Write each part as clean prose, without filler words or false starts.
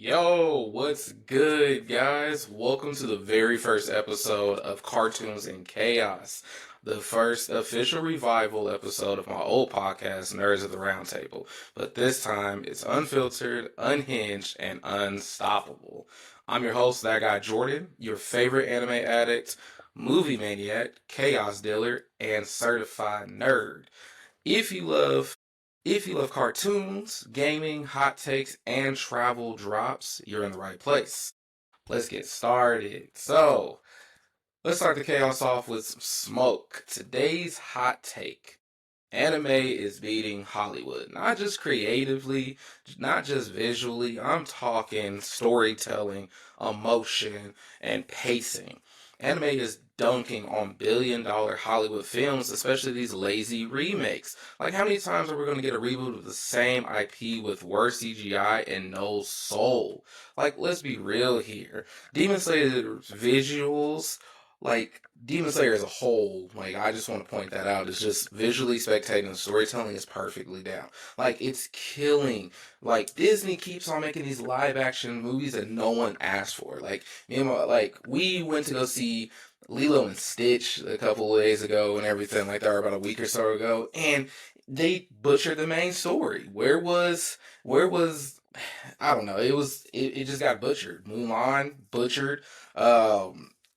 Yo, what's good, guys? Welcome to the very first episode of Cartoons in Chaos, the first official revival episode of my old podcast, Nerds of the Roundtable. But this time, it's unfiltered, unhinged, and unstoppable. I'm your host, that guy Jordan, your favorite anime addict, movie maniac, chaos dealer, and certified nerd. If you love if you love cartoons, gaming, hot takes, and travel drops, you're in the right place. Let's get started. Let's start the chaos off with some smoke. Today's hot take. Anime is beating Hollywood. Not just creatively, not just visually. I'm talking storytelling, emotion, and pacing. Anime is dunking on billion-dollar Hollywood films, especially these lazy remakes. Like, how many times are we going to get a reboot of the same IP with worse CGI and no soul? Like, let's be real here. Demon Slayer's visuals, like Demon Slayer as a whole, like I just want to point that out. It's just visually spectating. The storytelling is perfectly down. Like it's killing. Like Disney keeps on making these live action movies that no one asked for. Like me and like we went to go see Lilo and Stitch a couple of days ago and everything like that, or about a week or so ago, and they butchered the main story. Where was I don't know. It just got butchered. Mulan butchered.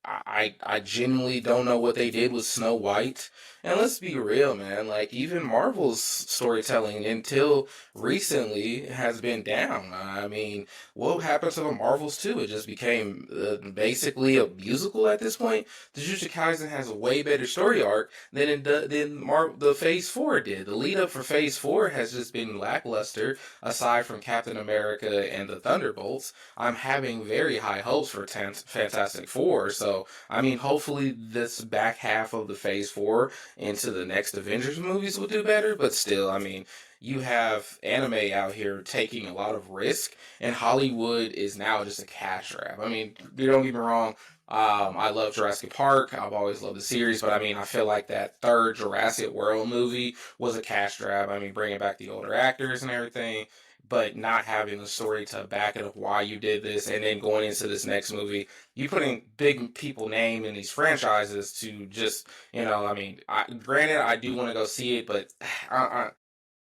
I genuinely don't know what they did with Snow White. And let's be real, man. Like even Marvel's storytelling until recently has been down. I mean, what happened to the Marvels too? It just became basically a musical at this point. Jujutsu Kaisen has a way better story arc than the Phase Four did. The lead up for Phase Four has just been lackluster, aside from Captain America and the Thunderbolts. I'm having very high hopes for Fantastic Four. So, I mean, hopefully this back half of the Phase 4 into the next Avengers movies will do better. But still, I mean, you have anime out here taking a lot of risk, and Hollywood is now just a cash grab. I mean, don't get me wrong. I love Jurassic Park. I've always loved the series, but I mean, I feel like that third Jurassic World movie was a cash grab. I mean, bringing back the older actors and everything, but not having the story to back it up why you did this, and then going into this next movie, you putting big people name in these franchises to just, I mean, granted, I do want to go see it, but I,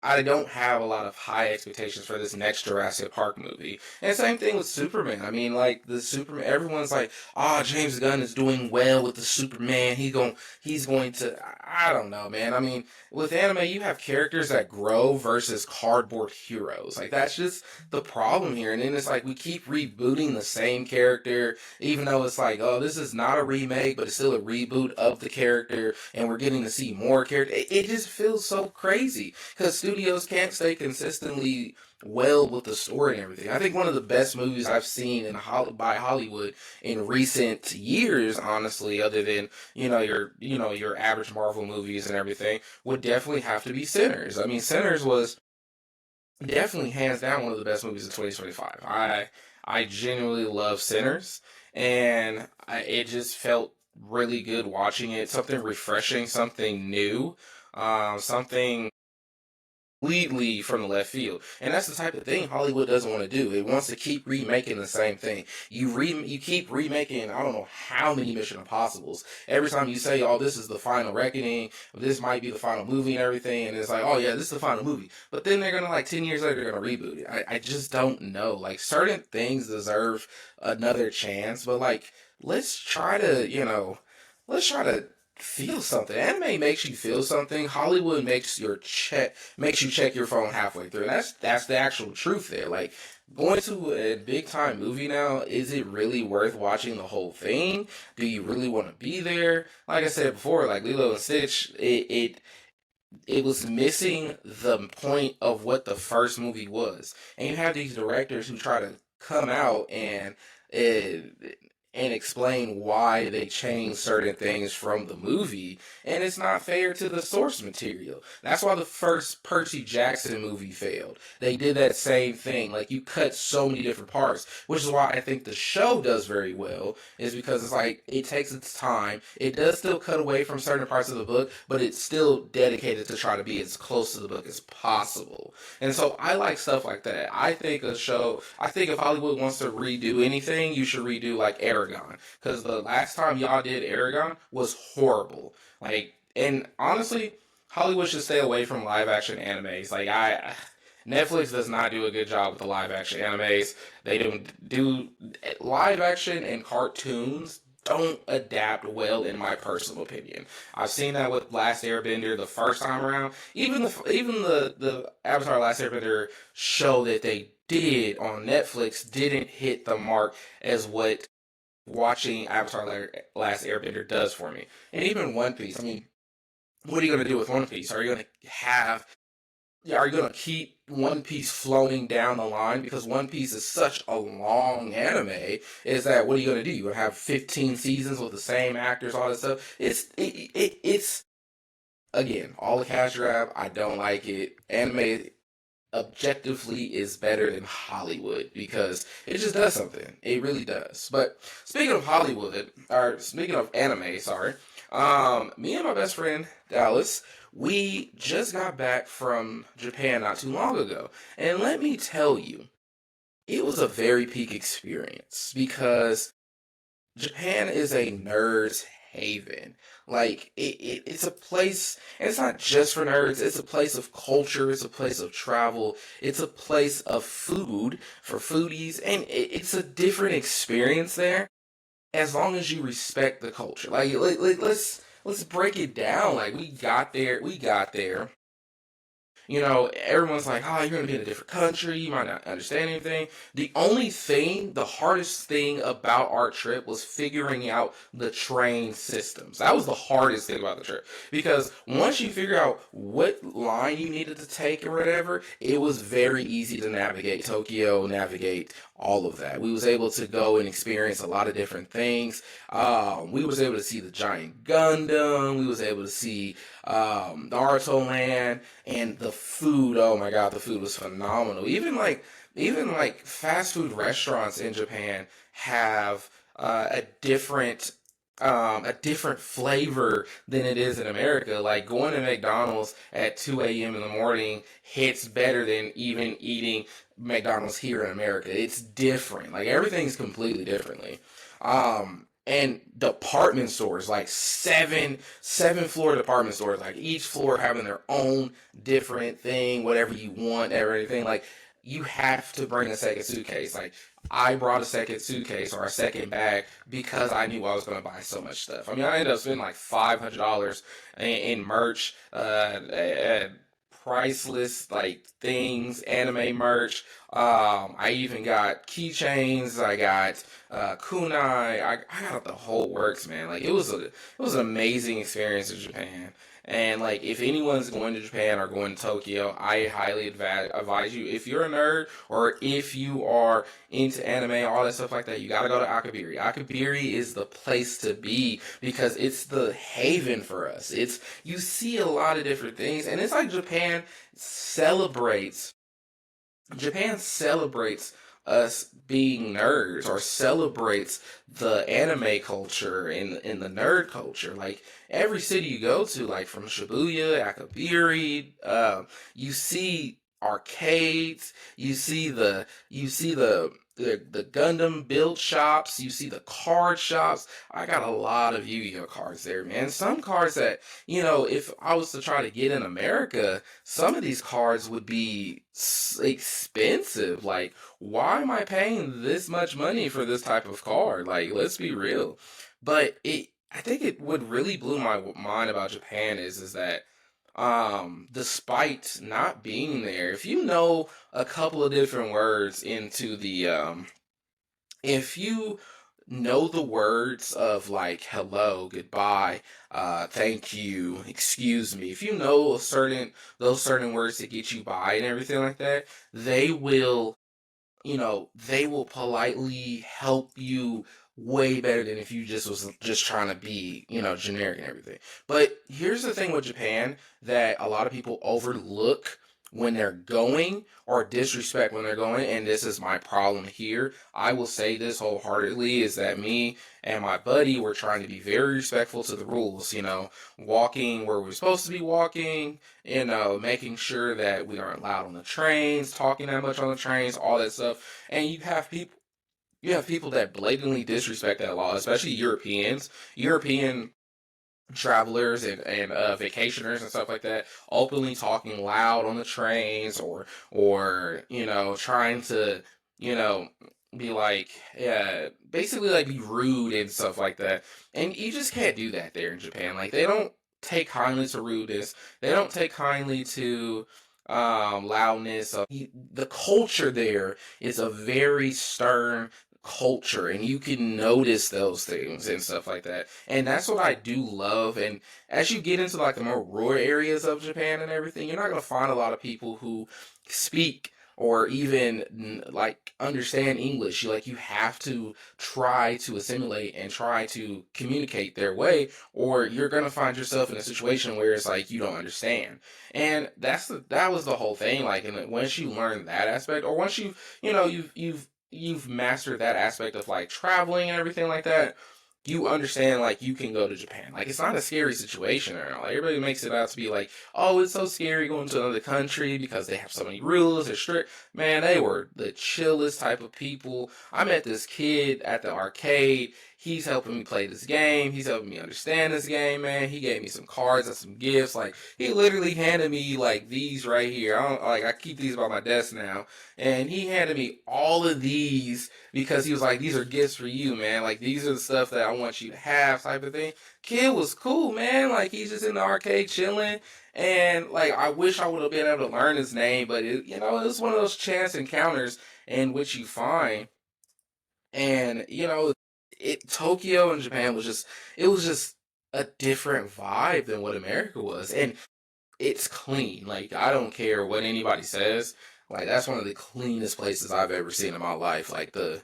I don't have a lot of high expectations for this next Jurassic Park movie. And same thing with Superman. I mean, like the Superman, everyone's like, "Oh, James Gunn is doing well with the Superman. He's going to." I don't know, man. I mean, with anime, you have characters that grow versus cardboard heroes. Like that's just the problem here. And then it's like we keep rebooting the same character, even though it's like, oh, this is not a remake, but it's still a reboot of the character, and we're getting to see more characters. It just feels so crazy because studios can't stay consistently well with the story and everything. I think one of the best movies I've seen by Hollywood in recent years, honestly, other than your average Marvel movies and everything, would definitely have to be Sinners. I mean, Sinners was definitely hands down one of the best movies of 2025. I genuinely love Sinners, and it just felt really good watching it. Something refreshing, something new, something completely from the left field. And that's the type of thing Hollywood doesn't want to do. It wants to keep remaking the same thing. You keep remaking I don't know how many Mission Impossibles. Every time you say, "Oh, this is the final reckoning, this might be the final movie and everything," and it's like, "Oh yeah, this is the final movie." But then they're gonna like 10 years later they're gonna reboot it. I just don't know. Like certain things deserve another chance, but like let's try to feel something. Anime makes you feel something. Hollywood makes you check your phone halfway through. And that's the actual truth there. Like going to a big time movie now, is it really worth watching the whole thing? Do you really want to be there? Like I said before, like Lilo and Stitch, it was missing the point of what the first movie was. And you have these directors who try to come out and and explain why they changed certain things from the movie, and it's not fair to the source material. That's why the first Percy Jackson movie failed. They did that same thing. Like, you cut so many different parts, which is why I think the show does very well, is because it's like it takes its time. It does still cut away from certain parts of the book, but it's still dedicated to try to be as close to the book as possible. And so I like stuff like that. I think if Hollywood wants to redo anything, you should redo like Aragon. Because the last time y'all did Aragon was horrible. Like, and honestly, Hollywood should stay away from live action animes. Netflix does not do a good job with the live action animes. They don't do live action and cartoons don't adapt well in my personal opinion. I've seen that with Last Airbender the first time around. Even the Avatar Last Airbender show that they did on Netflix didn't hit the mark as what watching Avatar Last Airbender does for me. And even One Piece. I mean, what are you going to do with One Piece? Are you going to keep One Piece floating down the line? Because One Piece is such a long anime. Is that what are you going to do? You going to have 15 seasons with the same actors, all that stuff? It's again all a cash grab. I don't like it. Anime objectively is better than Hollywood because it just does something. It really does. But speaking of Hollywood, or speaking of anime, sorry, me and my best friend Dallas, we just got back from Japan not too long ago, and let me tell you, it was a very peak experience because Japan is a nerd's haven. It's a place, and it's not just for nerds. It's a place of culture. It's a place of travel. It's a place of food for foodies, and it's a different experience there. As long as you respect the culture, let's break it down. Like we got there, everyone's like, oh, you're going to be in a different country. You might not understand anything. The hardest thing about our trip was figuring out the train systems. That was the hardest thing about the trip. Because once you figure out what line you needed to take or whatever, it was very easy to navigate Tokyo, navigate all of that. We was able to go and experience a lot of different things. We was able to see the giant Gundam. We was able to see Naruto Land and the food. Oh my god, the food was phenomenal. Even like fast food restaurants in Japan have a different flavor than it is in America. Like going to McDonald's at 2 a.m. in the morning hits better than even eating McDonald's here in America. It's different. Like everything's completely differently. And department stores, like seven floor department stores, like each floor having their own different thing, whatever you want, everything. Like you have to bring a second suitcase. Like I brought a second suitcase or a second bag because I knew I was going to buy so much stuff. I mean, I ended up spending like $500 in merch, priceless like things, anime merch. I even got keychains. I got kunai. I got the whole works, man. Like it was an amazing experience in Japan. And like if anyone's going to Japan or going to Tokyo, I highly advise you. If you're a nerd or if you are into anime, all that stuff like that, you gotta go to Akabiri. Akabiri is the place to be because it's the haven for us. It's you see a lot of different things, and it's like celebrates Japan celebrates us being nerds or celebrates the anime culture and the nerd culture. Like every city you go to, like from Shibuya, Akabiri, you see arcades, you see the Gundam build shops, you see the card shops. I got a lot of Yu-Gi-Oh cards there, man. Some cards that, if I was to try to get in America, some of these cards would be expensive. Like, why am I paying this much money for this type of card? Like, let's be real. But I think it would really blew my mind about Japan is that despite not being there, if you know a couple of different words into if you know the words of like hello, goodbye, thank you, excuse me, if you know those certain words to get you by and everything like that, they will politely help you way better than if you just was just trying to be, generic and everything. But here's the thing with Japan that a lot of people overlook when they're going or disrespect when they're going, and this is my problem here. I will say this wholeheartedly is that me and my buddy were trying to be very respectful to the rules, walking where we're supposed to be walking, making sure that we aren't loud on the trains, talking that much on the trains, all that stuff. And you have people that blatantly disrespect that law, especially Europeans. European travelers and vacationers and stuff like that openly talking loud on the trains or trying to you know be like, yeah, basically like be rude and stuff like that, and you just can't do that there in Japan. Like, they don't take kindly to rudeness, they don't take kindly to loudness. The culture there is a very stern culture, and you can notice those things and stuff like that, and that's what I do love. And as you get into like the more rural areas of Japan and everything, you're not going to find a lot of people who speak or even like understand English. You have to try to assimilate and try to communicate their way, or you're gonna find yourself in a situation where it's like you don't understand. And that was the whole thing. Like, and once you learn that aspect, or once you've mastered that aspect of like traveling and everything like that, you understand like you can go to Japan. Like, it's not a scary situation or not. Like, everybody makes it out to be like, oh, it's so scary going to another country because they have so many rules, they're strict. Man, they were the chillest type of people. I met this kid at the arcade. He's helping me play this game. He's helping me understand this game, man. He gave me some cards and some gifts. Like, he literally handed me like these right here. I keep these by my desk now. And he handed me all of these because he was like, these are gifts for you, man. Like, these are the stuff that I want you to have, type of thing. Kid was cool, man. Like, he's just in the arcade chilling. And like, I wish I would have been able to learn his name, but it's one of those chance encounters in which you find. And Tokyo and Japan it was just a different vibe than what America was. And it's clean. Like, I don't care what anybody says. Like, that's one of the cleanest places I've ever seen in my life. Like, the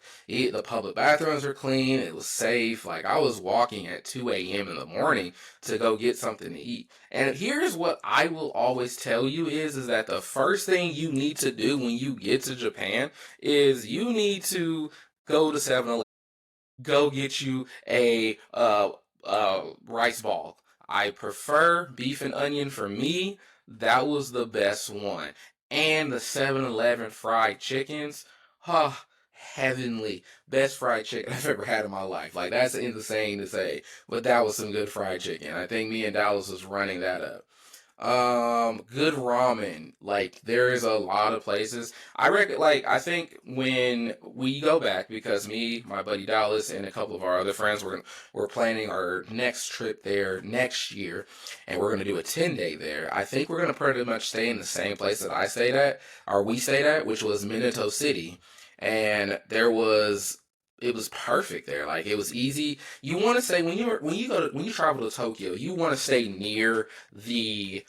public bathrooms were clean. It was safe. Like, I was walking at 2 a.m. in the morning to go get something to eat. And here's what I will always tell you is that the first thing you need to do when you get to Japan is you need to go to 7-Eleven, go get you a rice ball. I prefer beef and onion for me. That was the best one. And the 7-Eleven fried chickens. Huh, heavenly. Best fried chicken I've ever had in my life. Like, that's insane to say, but that was some good fried chicken. I think me and Dallas was running that up. Good ramen. Like, there is a lot of places. I think when we go back, because me, my buddy Dallas, and a couple of our other friends, we're planning our next trip there next year, and we're gonna do a 10-day there. I think we're gonna pretty much stay in the same place that I stayed at, or we stayed at, which was Minato City, and it was perfect there. Like, it was easy. You want to say when you travel to Tokyo, you want to stay near the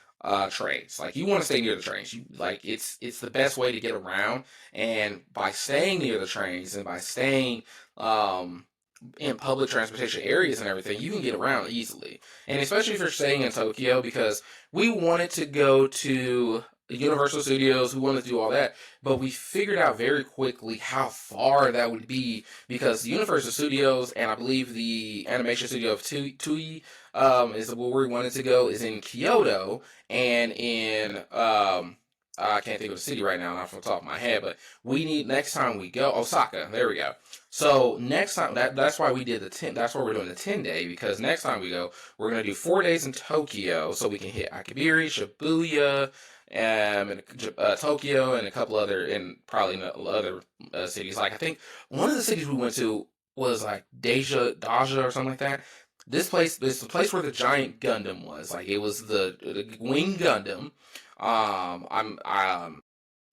trains. Like, you want to stay near the trains. It's the best way to get around. And by staying near the trains and by staying in public transportation areas and everything, you can get around easily. And especially if you're staying in Tokyo, because we wanted to go to the Universal Studios, we wanted to do all that, but we figured out very quickly how far that would be, because the Universal Studios and I believe the animation studio of Tui is where we wanted to go, is in Kyoto, and in I can't think of the city right now, not from the top of my head, but we need, next time we go, Osaka. There we go. So next time, that's why we did the 10. That's why we're doing the 10-day, because next time we go, we're gonna do 4 days in Tokyo, so we can hit Akibiri, Shibuya, and Tokyo, and a couple other, and probably other cities. Like, I think one of the cities we went to was like Daja or something like that. This the place where the giant Gundam was. Like, it was the Wing Gundam. I'm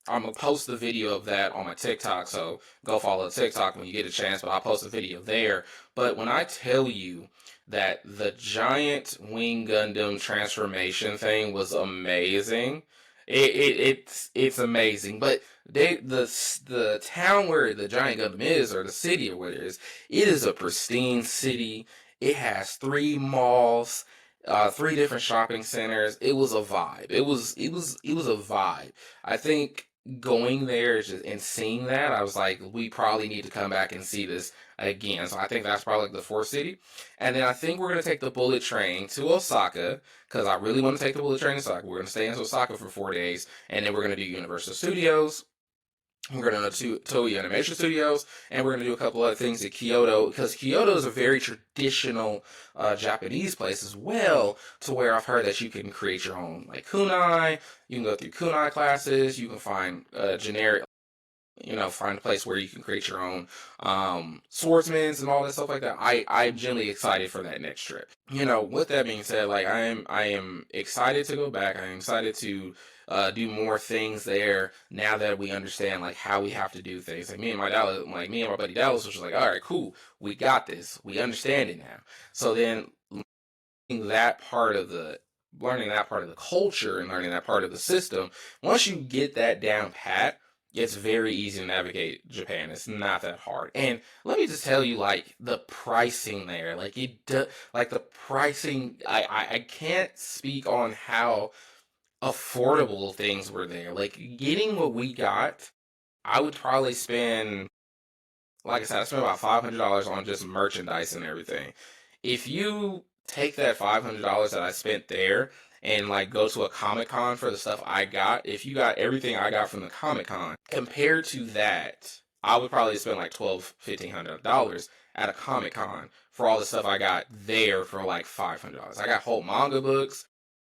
gonna post the video of that on my TikTok, so go follow TikTok when you get a chance. But I'll post a video there. But when I tell you that the giant Wing Gundam transformation thing was amazing, it's amazing. But The town where the giant Gundam is, or the city or what it is a pristine city. It has three malls, three different shopping centers. It was a vibe. It was a vibe. I think going there and seeing that, I was like, we probably need to come back and see this again. So I think that's probably like the fourth city. And then I think we're gonna take the bullet train to Osaka because I really want to take the bullet train to Osaka. We're gonna stay in Osaka for 4 days, and then we're gonna do Universal Studios. We're going to do Toei Animation Studios, and we're going to do a couple other things at Kyoto, because Kyoto is a very traditional Japanese place as well, to where I've heard that you can create your own like kunai, you can go through kunai classes, you can find generic, find a place where you can create your own swordsmans and all that stuff like that. I'm genuinely excited for that next trip. With that being said, like I am excited to go back. I am excited to do more things there now that we understand like how we have to do things. Like me and my buddy Dallas was just like, all right, cool, we got this. We understand it now. So then that part of the learning that part of the culture and learning that part of the system, once you get that down pat, it's very easy to navigate Japan. It's not that hard. And let me just tell you, like the pricing there, like the pricing. I can't speak on how affordable things were there. Like getting what we got, I would probably spend, like I said, I spent about $500 on just merchandise and everything. If you take that $500 that I spent there and like go to a Comic Con for the stuff I got, if you got everything I got from the Comic Con, compared to that, I would probably spend like $1,200-$1,500 at a Comic Con for all the stuff I got there for like $500. I got whole manga books.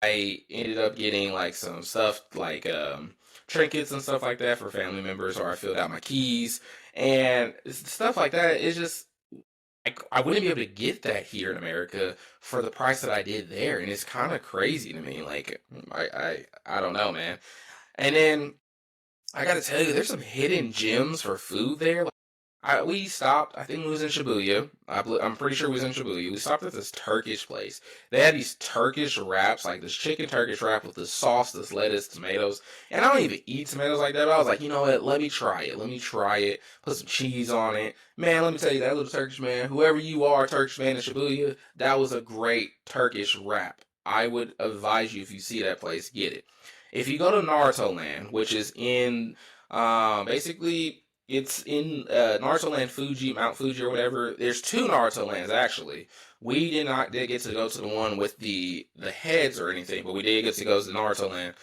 I ended up getting like some stuff like trinkets and stuff like that for family members, or I filled out my keys and stuff like that. It's just I wouldn't be able to get that here in America for the price that I did there, and it's kind of crazy to me. Like I don't know, man. And then I got to tell you, there's some hidden gems for food there. We stopped. I think we was in Shibuya. I'm pretty sure we was in Shibuya. We stopped at this Turkish place. They had these Turkish wraps, like this chicken Turkish wrap with this sauce, this lettuce, tomatoes. And I don't even eat tomatoes like that. But I was like, you know what? Let me try it. Let me try it. Put some cheese on it. Man, let me tell you, that little Turkish man, whoever you are, Turkish man in Shibuya, that was a great Turkish wrap. I would advise you, if you see that place, get it. If you go to Naruto Land, which is in basically it's in Naruto Land Fuji, Mount Fuji or whatever. There's two Naruto Lands actually. We did get to go to the one with the heads or anything, but we did get to go to the Naruto Land.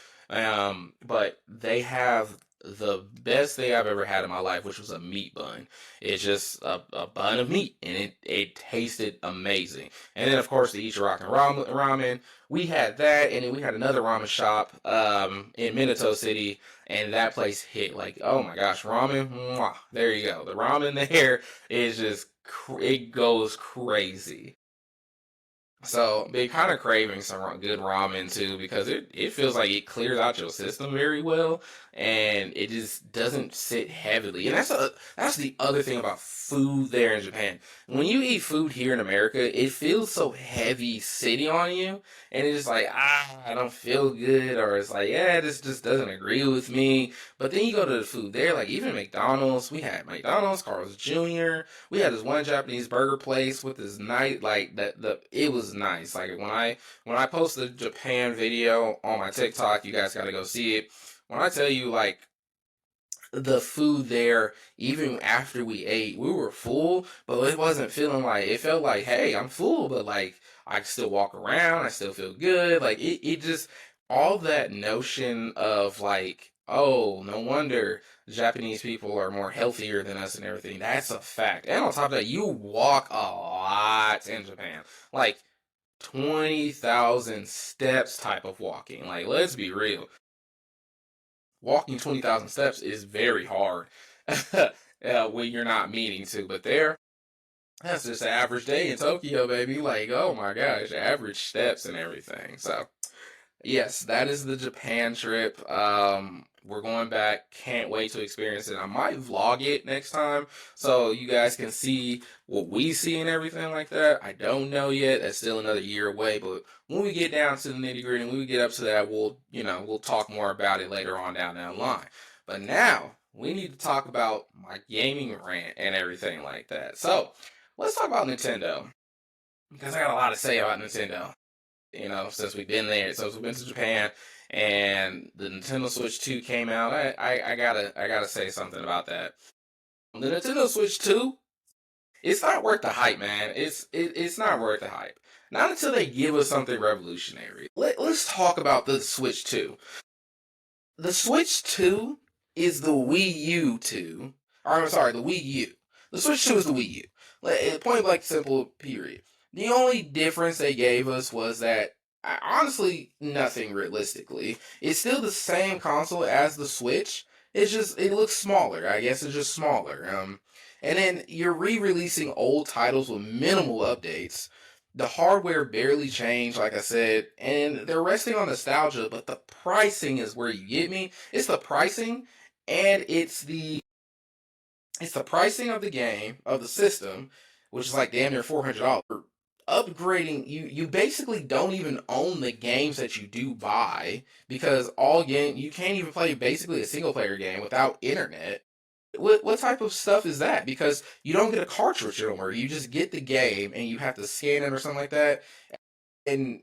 But they have the best thing I've ever had in my life, which was a meat bun. It's just a bun of meat, and it tasted amazing. And then of course the Ichiraku ramen. We had that, and then we had another ramen shop in Minato City, and that place hit like, oh my gosh, ramen. Mwah, there you go. The ramen there is just it goes crazy. So been kind of craving some good ramen too, because it feels like it clears out your system very well, and it just doesn't sit heavily. And that's the other thing about food there in Japan. When you eat food here in America, it feels so heavy sitting on you, and it's just like, I don't feel good, or it's like, yeah, this just doesn't agree with me. But then you go to the food there, like even McDonald's. We had McDonald's, Carl's Jr. We had this one Japanese burger place with this night like that. It was nice. Like when I post the Japan video on my TikTok, you guys got to go see it. When I tell you like the food there, even after we ate, we were full, but it wasn't feeling like it felt like, hey, I'm full, but like I can still walk around, I still feel good. Like it just all that notion of like, oh, no wonder Japanese people are more healthier than us and everything. That's a fact. And on top of that, you walk a lot in Japan. Like 20,000 steps type of walking. Like, let's be real. Walking 20,000 steps is very hard when you're not meaning to. But that's just an average day in Tokyo, baby. Like, oh my gosh, average steps and everything. So, yes, that is the Japan trip. We're going back. Can't wait to experience it. I might vlog it next time so you guys can see what we see and everything like that. I don't know yet. That's still another year away. But when we get down to the nitty gritty, when we get up to that, we'll talk more about it later on down that line. But now we need to talk about my gaming rant and everything like that. So let's talk about Nintendo because I got a lot to say about Nintendo. Since we've been there, since we've been to Japan, and the Nintendo Switch 2 came out, I gotta say something about that. The Nintendo Switch 2, it's not worth the hype, man. It's not worth the hype. Not until they give us something revolutionary. Let's talk about the Switch 2. The Switch 2 is the Wii U 2. Or, I'm sorry, the Wii U. The Switch 2 is the Wii U. Point blank simple, period. The only difference they gave us was that, honestly, nothing realistically. It's still the same console as the Switch. It looks smaller. I guess it's just smaller. And then you're re-releasing old titles with minimal updates. The hardware barely changed, like I said, and they're resting on nostalgia, but the pricing is where you get me. It's the pricing, and it's the pricing of the game, of the system, which is like damn near $400. Upgrading, you basically don't even own the games that you do buy, because you can't even play basically a single player game without internet. What type of stuff is that? Because you don't get a cartridge anymore. You just get the game and you have to scan it or something like that. And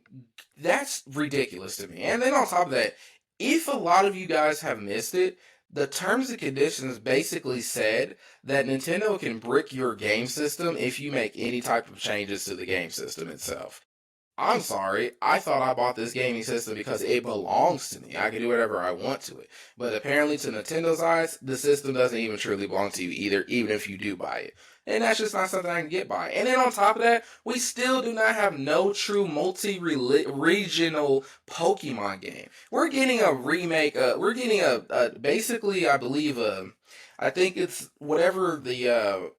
that's ridiculous to me. And then on top of that, if a lot of you guys have missed it, the terms and conditions basically said that Nintendo can brick your game system if you make any type of changes to the game system itself. I'm sorry. I thought I bought this gaming system because it belongs to me. I can do whatever I want to it. But apparently, to Nintendo's eyes, the system doesn't even truly belong to you either, even if you do buy it. And that's just not something I can get by. And then on top of that, we still do not have no true multi-regional Pokemon game. We're getting a remake. We're getting basically, I believe, I think it's whatever the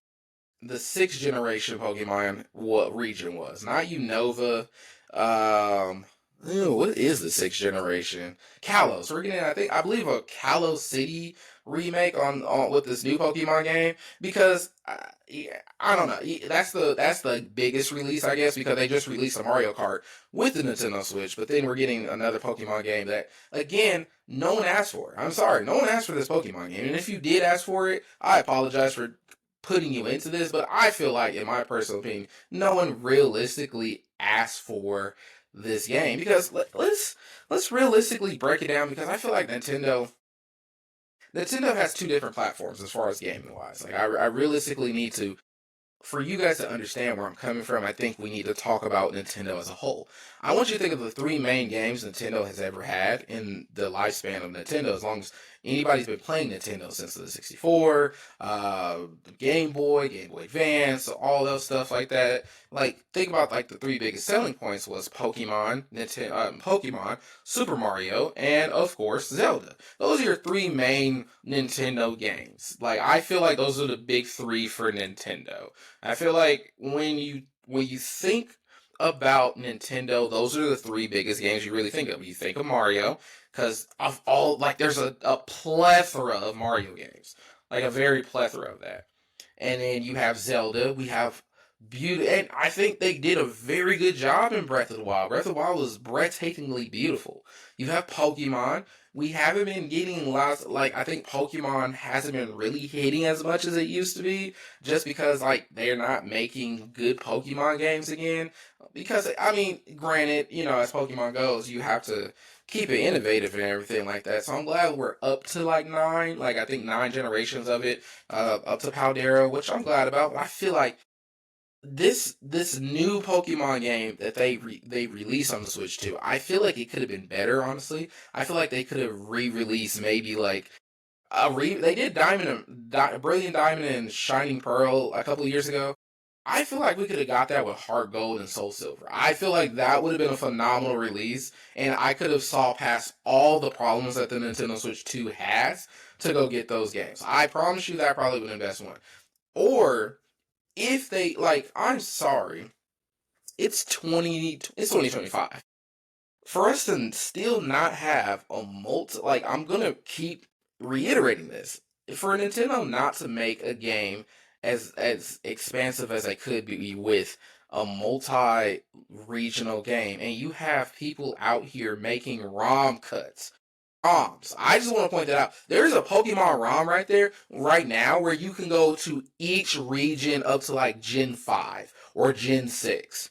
sixth generation Pokemon what region was. Not Unova. Um what is the sixth generation? Kalos. We're getting I believe a Kalos City remake on with this new Pokemon game because yeah, I don't know. That's the biggest release I guess because they just released a Mario Kart with the Nintendo Switch, but then we're getting another Pokemon game that again no one asked for. I'm sorry, no one asked for this Pokemon game, and if you did ask for it, I apologize for putting you into this, but I feel like, in my personal opinion, no one realistically asked for this game because let's realistically break it down because I feel like Nintendo has two different platforms as far as gaming wise. Like I realistically need to for you guys to understand where I'm coming from, I think we need to talk about Nintendo as a whole. I want you to think of the three main games Nintendo has ever had in the lifespan of Nintendo, as long as anybody's been playing Nintendo since the 64, Game Boy Advance, all those stuff like that. Like, think about like the three biggest selling points was Pokemon, Super Mario, and of course Zelda. Those are your three main Nintendo games. Like, I feel like those are the big three for Nintendo. I feel like when you think about Nintendo, those are the three biggest games you really think of. You think of Mario, because of all like there's a plethora of Mario games. Like a very plethora of that. And then you have Zelda, we have beauty and I think they did a very good job in Breath of the Wild. Breath of the Wild was breathtakingly beautiful. You have Pokemon. We haven't been getting lots like I think Pokemon hasn't been really hitting as much as it used to be just because like they're not making good Pokemon games again. Because I mean, granted, as Pokemon goes, you have to keep it innovative and everything like that. So I'm glad we're up to like nine, like I think nine generations of it, up to Paldera, which I'm glad about. But I feel like this new Pokemon game that they released on the Switch too, I feel like it could have been better. Honestly, I feel like they could have re-released maybe like they did Brilliant Diamond and Shining Pearl a couple of years ago. I feel like we could have got that with Heart Gold and Soul Silver. I feel like that would have been a phenomenal release, and I could have saw past all the problems that the Nintendo Switch 2 has to go get those games. I promise you that probably would have been the best one. Or if they like, I'm sorry, it's 2025. For us to still not have a multi, like I'm gonna keep reiterating this, for Nintendo not to make a game as expansive as they could be with a multi regional game, and you have people out here making ROM cuts. ROMs. I just want to point that out. There's a Pokemon ROM right there, right now, where you can go to each region up to like Gen 5 or Gen 6.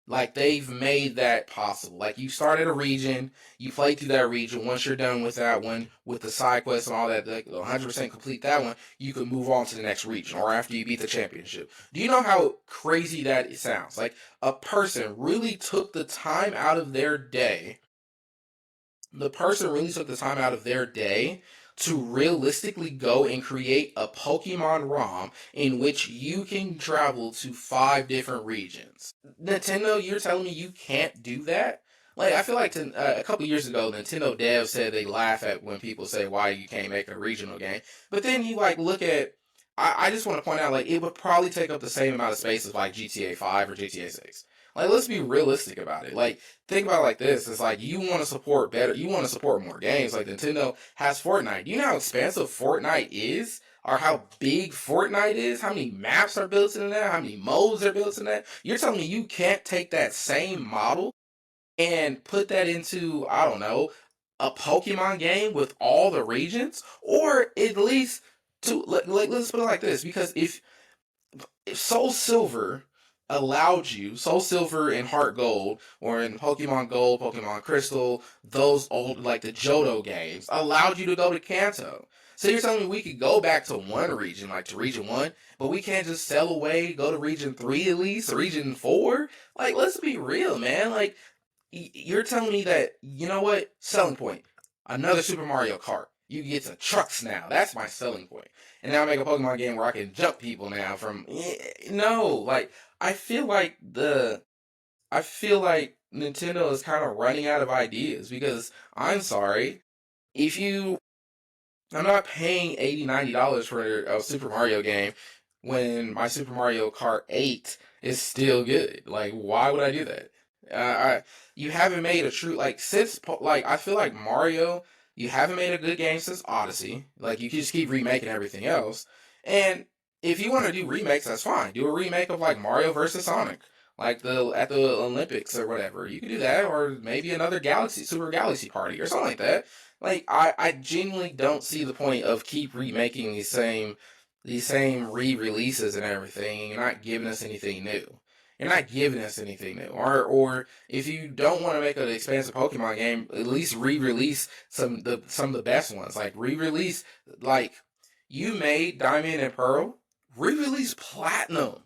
Like they've made that possible. Like you start at a region, you play through that region. Once you're done with that one, with the side quests and all that, like 100% complete that one, you can move on to the next region. Or after you beat the championship. Do you know how crazy that sounds? Like a person really took the time out of their day. The person really took the time out of their day to realistically go and create a Pokemon ROM in which you can travel to 5 different regions. Nintendo, you're telling me you can't do that? Like, I feel like a couple years ago, Nintendo devs said they laugh at when people say why you can't make a regional game. But then you like look at, I just want to point out like it would probably take up the same amount of space as like GTA 5 or GTA 6. Like, let's be realistic about it. Like, think about it like this. It's like you want to support better, you want to support more games. Like Nintendo has Fortnite. Do you know how expansive Fortnite is? Or how big Fortnite is? How many maps are built into that? How many modes are built in that? You're telling me you can't take that same model and put that into, I don't know, a Pokemon game with all the regions? Or at least to, like let's put it like this. Because if Soul Silver allowed you, Soul Silver and Heart Gold, or in Pokemon Gold, Pokemon Crystal, those old, like the Johto games, allowed you to go to Kanto. So you're telling me we could go back to one region, like to region 1, but we can't just sell away, go to region 3 at least, or region 4? Like, let's be real, man. Like, you're telling me that, you know what? Selling point. Another Super Mario Kart. You get to trucks now. That's my selling point. And now I make a Pokemon game where I can jump people now from no, like I feel like Nintendo is kind of running out of ideas because I'm sorry, if you I'm not paying $80-$90 for a Super Mario game when my Super Mario Kart 8 is still good. Like, why would I do that? You haven't made a true like since like I feel like Mario. You haven't made a good game since Odyssey. Like you can just keep remaking everything else. And if you want to do remakes, that's fine. Do a remake of like Mario versus Sonic, like the at the Olympics or whatever. You can do that, or maybe another Galaxy Super Galaxy Party or something like that. Like I genuinely don't see the point of keep remaking these same re-releases and everything. You're not giving us anything new. You're not giving us anything new. Or if you don't want to make an expansive Pokemon game, at least re-release some of the best ones. Like re-release like you made Diamond and Pearl, re-release Platinum,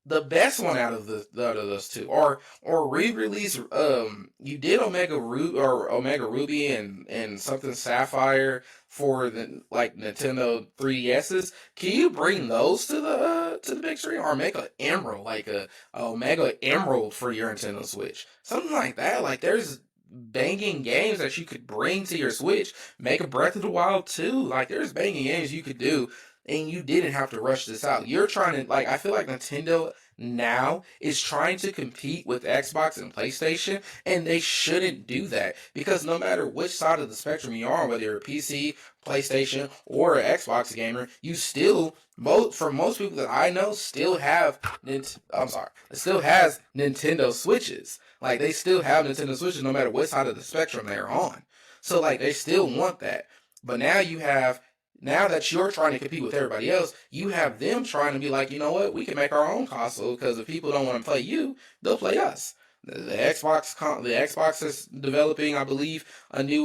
the best one out of those two, or re-release you did Omega Ruby and something Sapphire for the like Nintendo 3DSs. Can you bring those to the big screen, or make a Emerald, like a Omega Emerald for your Nintendo Switch, something like that? Like there's banging games that you could bring to your Switch. Make a Breath of the Wild 2. Like there's banging games you could do, and you didn't have to rush this out. You're trying to like I feel like Nintendo now is trying to compete with Xbox and PlayStation, and they shouldn't do that because no matter which side of the spectrum you're on, whether you're a PC, PlayStation, or an Xbox gamer, you still for most people that I know still have I'm sorry, it still has Nintendo Switches. Like they still have Nintendo Switches no matter what side of the spectrum they're on. So like they still want that. But now that you're trying to compete with everybody else, you have them trying to be like, you know what, we can make our own console because if people don't want to play you, they'll play us. The Xbox is developing, I believe, a new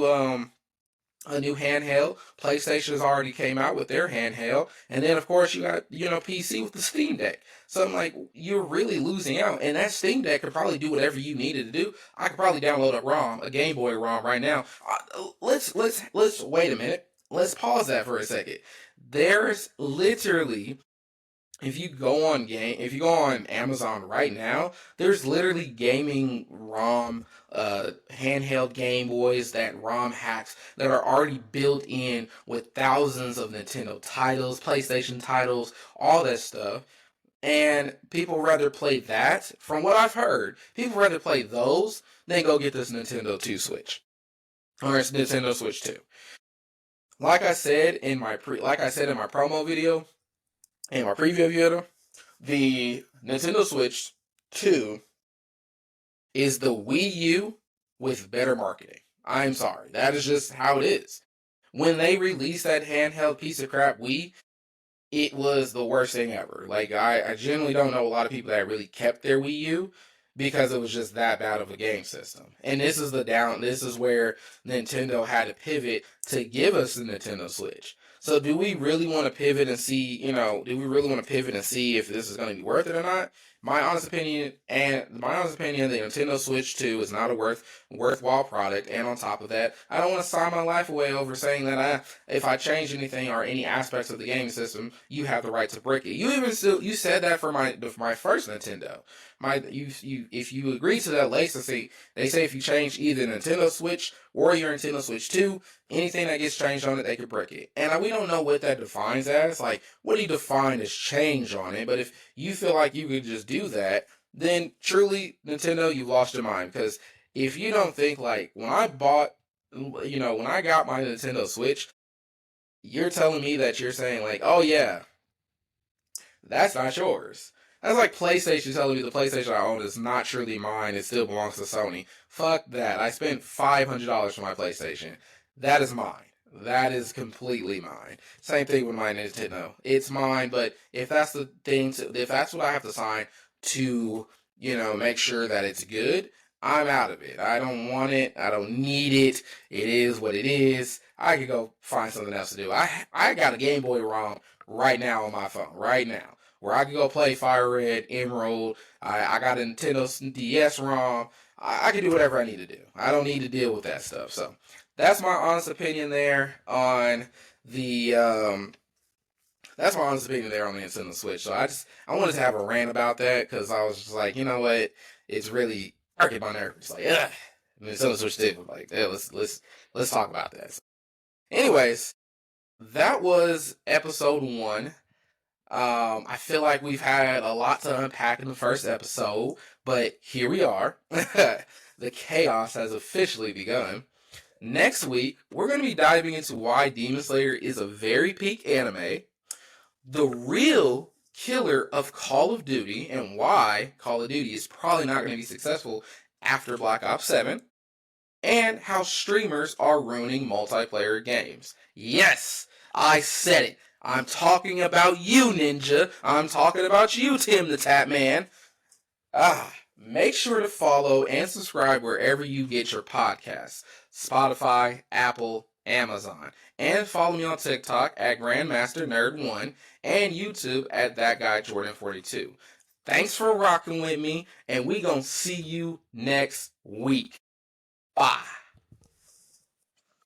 handheld. PlayStation has already came out with their handheld, and then of course you got PC with the Steam Deck. So I'm like, you're really losing out, and that Steam Deck could probably do whatever you needed to do. I could probably download a Game Boy ROM right now. Let's wait a minute. Let's pause that for a second. There's literally if you go on Amazon right now, there's literally gaming ROM, handheld Game Boys, that ROM hacks that are already built in with thousands of Nintendo titles, PlayStation titles, all that stuff. And people rather play that, from what I've heard, people rather play those than go get this Nintendo 2 Switch. Or it's Nintendo Switch 2. Like I said in my promo video, in my preview video, the Nintendo Switch 2 is the Wii U with better marketing. I'm sorry. That is just how it is. When they released that handheld piece of crap Wii, it was the worst thing ever. Like I generally don't know a lot of people that really kept their Wii U because it was just that bad of a game system. And this is where Nintendo had to pivot to give us the Nintendo Switch. So do we really want to pivot and see, do we really want to pivot and see if this is going to be worth it or not? My honest opinion, the Nintendo Switch 2 is not a worthwhile product. And on top of that, I don't want to sign my life away over saying that if I change anything or any aspects of the gaming system, you have the right to break it. You said that for my first Nintendo. If you agree to that licensing, they say if you change either Nintendo Switch or your Nintendo Switch 2, anything that gets changed on it, they could break it. And we don't know what that defines as. Like, what do you define as change on it? But if you feel like you could just do that, then truly, Nintendo, you've lost your mind. Because if you don't think, like, when I got my Nintendo Switch, you're telling me that you're saying, like, oh yeah, that's not yours. That's like PlayStation telling me the PlayStation I own is not truly mine. It still belongs to Sony. Fuck that. I spent $500 for my PlayStation. That is mine. That is completely mine. Same thing with my Nintendo. It's mine, but if that's what I have to sign to, make sure that it's good, I'm out of it. I don't want it. I don't need it. It is what it is. I could go find something else to do. I got a Game Boy ROM right now on my phone, right now, where I could go play Fire Red, Emerald. I got a Nintendo DS ROM. I can do whatever I need to do. I don't need to deal with that stuff. So that's my honest opinion there on the Nintendo Switch. So I wanted to have a rant about that because I was just like, you know what, it's really irking my nerves. It's like, ugh, Nintendo Switch 2. Like, yeah, let's talk about that. So, anyways, that was episode 1. I feel like we've had a lot to unpack in the first episode, but here we are. The chaos has officially begun. Next week, we're going to be diving into why Demon Slayer is a very peak anime, the real killer of Call of Duty, and why Call of Duty is probably not going to be successful after Black Ops 7, and how streamers are ruining multiplayer games. Yes, I said it. I'm talking about you, Ninja. I'm talking about you, Tim the Tap Man. Make sure to follow and subscribe wherever you get your podcasts. Spotify, Apple, Amazon. And follow me on TikTok at GrandmasterNerd1 and YouTube at ThatGuyJordan42. Thanks for rocking with me, and we gonna see you next week. Bye.